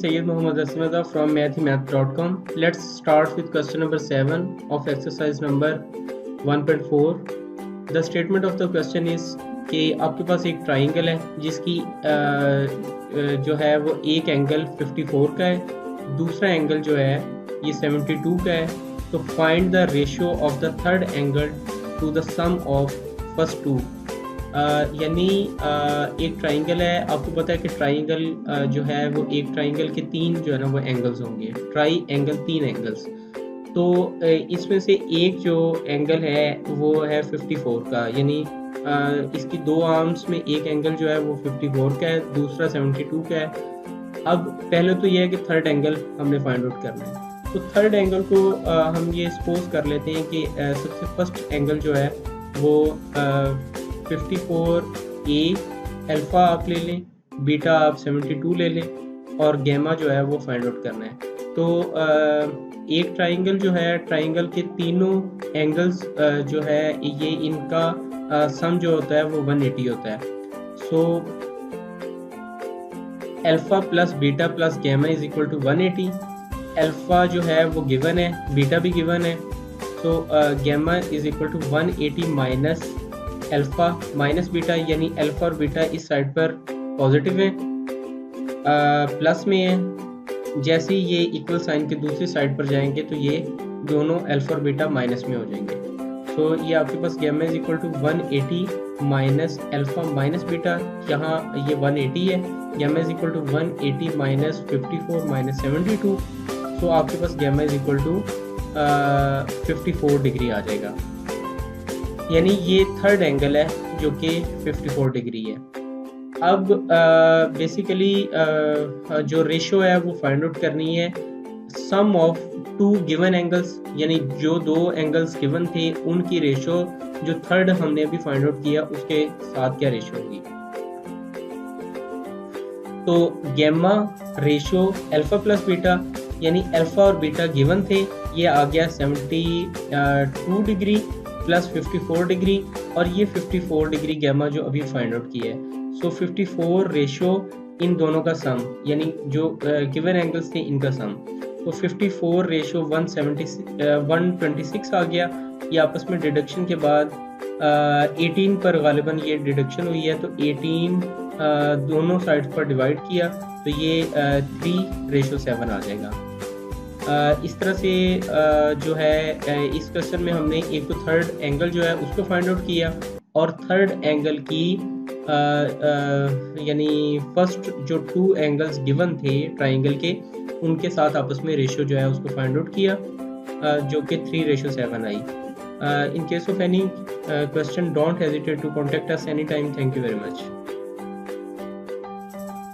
Sayyid Muhammad Asmada from mathhimath.com. Let's start with question number 7 of exercise number 1.4. The statement of the question is कि आपके पास एक triangle है जिसकी जो है वो एक एंगल 54 का है, दूसरा एंगल जो है ये 72 का है. तो find the ratio of the third angle to the sum of first two. यानी एक ट्राइंगल है, आपको पता है कि ट्राइंगल जो है वो एक ट्राइंगल के तीन जो है ना वो एंगल्स होंगे, ट्राई एंगल तीन एंगल्स. तो इसमें से एक जो एंगल है वो है 54 का, यानी इसकी दो आर्म्स में एक एंगल जो है वो 54 का है, दूसरा 72 का है. अब पहले तो ये है कि थर्ड एंगल हमने फाइंड आउट करना है. तो थर्ड एंगल को हम ये सपोज कर लेते हैं कि सबसे फर्स्ट एंगल जो है वो 54A अल्फ़ा आप ले लें, बीटा आप 72 ले लें और गैमा जो है वो फाइंड आउट करना है. तो एक ट्राइंगल जो है, ट्राइंगल के तीनों एंगल्स जो है ये इनका सम जो होता है वो 180 होता है. So alpha plus beta plus gamma is equal to 180. Alpha जो है वो गिवन है, बीटा भी गिवन है. So gamma is equal to 180 minus alpha minus beta, यानी अल्फ़ा और बीटा इस साइड पर पॉजिटिव है, प्लस में है. जैसे ही ये इक्वल साइन के दूसरी साइड पर जाएंगे तो ये दोनों अल्फ़ा और बीटा माइनस में हो जाएंगे. तो ये आपके पास gamma is equal to 180 minus alpha minus beta, यहाँ ये 180 है. Gamma is equal to 180 minus 54 minus 72. तो आपके पास gamma is equal to 54 degree आ जाएगा. यानी ये थर्ड एंगल है जो कि 54 डिग्री है. अब बेसिकली जो रेशो है वो फाइंड आउट करनी है सम ऑफ टू गिवन एंगल्स, यानी जो दो एंगल्स गिवन थे उनकी रेशो जो थर्ड हमने अभी फाइंड आउट किया उसके साथ क्या रेशो होगी. तो gamma ratio alpha plus beta, यानी अल्फा और बीटा गिवन थे, ये आ गया 72 डिग्री प्लस 54 डिग्री, और ये 54 डिग्री गैमा जो अभी फाइंड आउट किया है. सो 54 रेशो इन दोनों का सम, यानी जो गिवन एंगल्स थे इनका सम. तो 54 रेशो 126 आ गया. ये आपस में डिडक्शन के बाद 18 पर गालिबन ये डिडक्शन हुई है, तो 18 दोनों साइड्स पर डिवाइड किया तो ये 3:7 आ जाएगा. इस तरह से जो है इस क्वेश्चन में हमने एक तो थर्ड एंगल जो है उसको फाइंड आउट किया, और थर्ड एंगल की यानी फर्स्ट जो टू एंगल्स गिवन थे ट्राइंगल के उनके साथ आपस में रेशियो जो है उसको फाइंड आउट किया, जो कि 3:7 आई. In case of any question, don't hesitate to contact us anytime. Thank you very much.